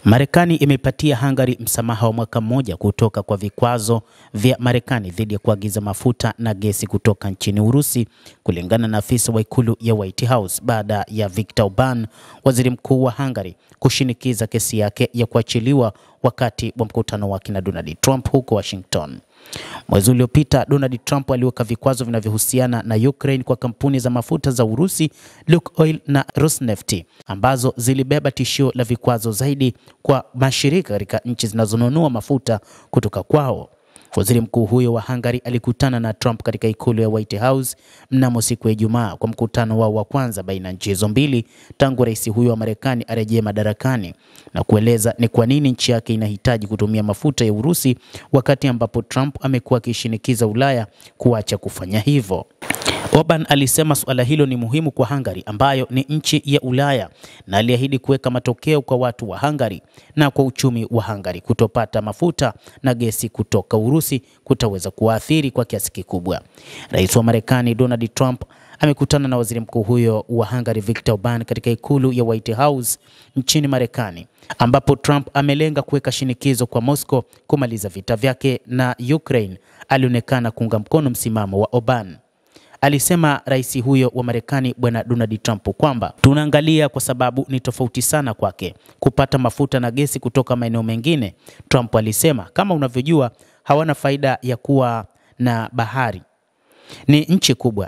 Marekani imepatia Hungary msamaha wa mwaka mmoja kutoka kwa vikwazo vya Marekani dhidi ya kuagiza mafuta na gesi kutoka nchini Urusi, kulingana na afisa wa ikulu ya White House, baada ya Viktor Orban, waziri mkuu wa Hungary, kushinikiza kesi yake ya kuachiliwa wakati wa mkutano wake na Donald Trump huko Washington. Mwezi uliopita, Donald Trump aliweka vikwazo vinavyohusiana na Ukraine kwa kampuni za mafuta za Urusi, Lukoil na Rosneft, ambazo zilibeba tishio la vikwazo zaidi kwa mashirika katika nchi zinazonunua mafuta kutoka kwao. Waziri mkuu huyo wa Hungary alikutana na Trump katika ikulu ya White House mnamo siku ya Ijumaa kwa mkutano wao wa kwanza baina ya nchi hizo mbili tangu rais huyo wa Marekani arejee madarakani, na kueleza ni kwa nini nchi yake inahitaji kutumia mafuta ya Urusi wakati ambapo Trump amekuwa akishinikiza Ulaya kuacha kufanya hivyo. Orban alisema suala hilo ni muhimu kwa Hungary, ambayo ni nchi ya Ulaya, na aliahidi kuweka matokeo kwa watu wa Hungary na kwa uchumi wa Hungary. Kutopata mafuta na gesi kutoka Urusi kutaweza kuathiri kwa kiasi kikubwa. Rais wa Marekani Donald Trump amekutana na waziri mkuu huyo wa Hungary Viktor Orban katika ikulu ya White House nchini Marekani, ambapo Trump amelenga kuweka shinikizo kwa Moscow kumaliza vita vyake na Ukraine. Alionekana kuunga mkono msimamo wa Orban. Alisema rais huyo wa Marekani bwana Donald Trump kwamba tunaangalia kwa sababu ni tofauti sana kwake kupata mafuta na gesi kutoka maeneo mengine. Trump alisema, kama unavyojua, hawana faida ya kuwa na bahari. Ni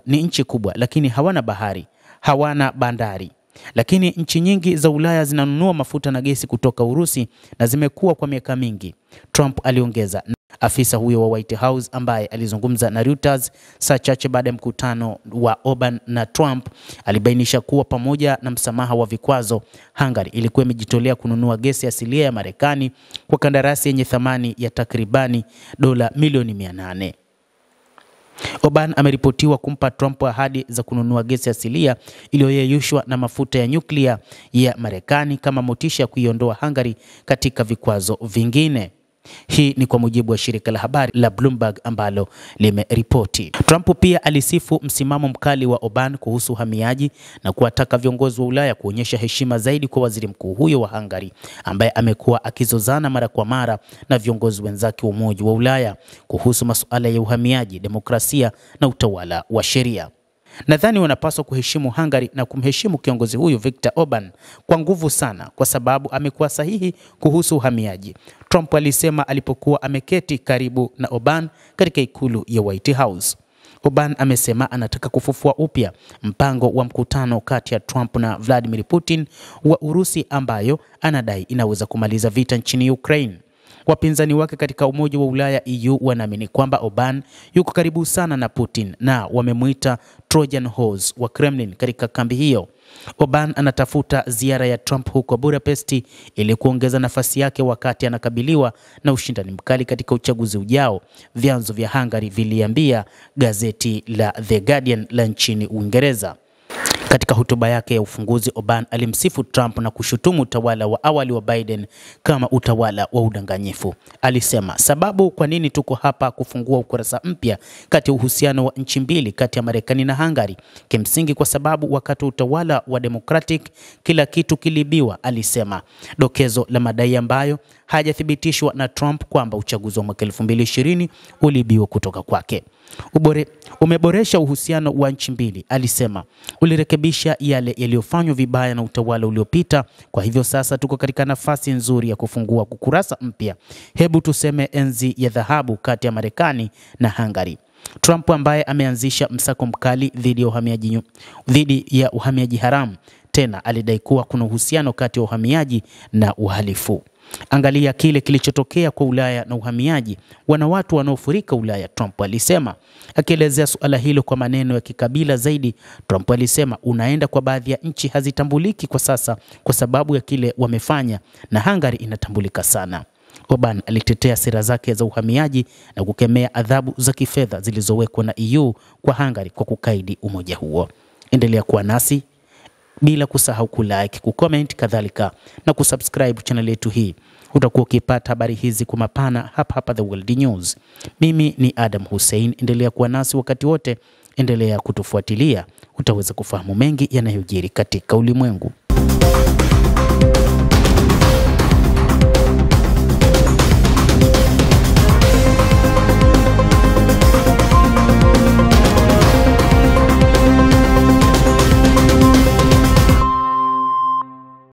nchi kubwa lakini hawana bahari, hawana bandari. Lakini nchi nyingi za Ulaya zinanunua mafuta na gesi kutoka Urusi na zimekuwa kwa miaka mingi, Trump aliongeza. Afisa huyo wa White House ambaye alizungumza na Reuters saa chache baada ya mkutano wa Orban na Trump alibainisha kuwa pamoja na msamaha wa vikwazo, Hungary ilikuwa imejitolea kununua gesi asilia ya Marekani kwa kandarasi yenye thamani ya takribani dola milioni 800. Orban ameripotiwa kumpa Trump ahadi za kununua gesi asilia iliyoyeyushwa na mafuta ya nyuklia ya Marekani kama motisha ya kuiondoa Hungary katika vikwazo vingine. Hii ni kwa mujibu wa shirika la habari la Bloomberg ambalo limeripoti. Trump pia alisifu msimamo mkali wa Orban kuhusu uhamiaji na kuwataka viongozi wa Ulaya kuonyesha heshima zaidi kwa waziri mkuu huyo wa Hungary, ambaye amekuwa akizozana mara kwa mara na viongozi wenzake wa Umoja wa Ulaya kuhusu masuala ya uhamiaji, demokrasia na utawala wa sheria. Nadhani wanapaswa kuheshimu Hungary na kumheshimu kiongozi huyu Viktor Orban kwa nguvu sana, kwa sababu amekuwa sahihi kuhusu uhamiaji, Trump alisema alipokuwa ameketi karibu na Orban katika ikulu ya White House. Orban amesema anataka kufufua upya mpango wa mkutano kati ya Trump na Vladimir Putin wa Urusi, ambayo anadai inaweza kumaliza vita nchini Ukraine. Wapinzani wake katika Umoja wa Ulaya EU wanaamini kwamba Orban yuko karibu sana na Putin na wamemuita Trojan horse wa Kremlin katika kambi hiyo. Orban anatafuta ziara ya Trump huko Budapest ili kuongeza nafasi yake wakati anakabiliwa na ushindani mkali katika uchaguzi ujao, vyanzo vya Hungary viliambia gazeti la The Guardian la nchini Uingereza. Katika hotuba yake ya ufunguzi, Orban alimsifu Trump na kushutumu utawala wa awali wa Biden kama utawala wa udanganyifu. Alisema, sababu kwa nini tuko hapa kufungua ukurasa mpya kati ya uhusiano wa nchi mbili kati ya Marekani na Hungary, kimsingi kwa sababu wakati utawala wa Democratic kila kitu kilibiwa, alisema. Dokezo la madai ambayo hajathibitishwa na Trump kwamba uchaguzi wa mwaka 2020 ulibiwa kutoka kwake. Umeboresha uhusiano wa nchi mbili, alisema. Ulirekebisha yale yaliyofanywa vibaya na utawala uliopita, kwa hivyo sasa tuko katika nafasi nzuri ya kufungua ukurasa mpya. Hebu tuseme enzi ya dhahabu kati ya Marekani na Hungary. Trump ambaye ameanzisha msako mkali dhidi ya uhamiaji haramu, tena alidai kuwa kuna uhusiano kati ya uhamiaji na uhalifu. Angalia kile kilichotokea kwa Ulaya na uhamiaji, wana watu wanaofurika Ulaya, Trump alisema. Akielezea suala hilo kwa maneno ya kikabila zaidi, Trump alisema, unaenda kwa baadhi ya nchi hazitambuliki kwa sasa kwa sababu ya kile wamefanya, na Hungary inatambulika sana. Orban alitetea sera zake za uhamiaji na kukemea adhabu za kifedha zilizowekwa na EU kwa Hungary kwa kukaidi umoja huo. Endelea kuwa nasi bila kusahau kulike, kucomment kadhalika na kusubscribe channel yetu hii. Utakuwa ukipata habari hizi kwa mapana hapa The World News. Mimi ni Adam Hussein, endelea kuwa nasi wakati wote, endelea kutufuatilia, utaweza kufahamu mengi yanayojiri katika ulimwengu.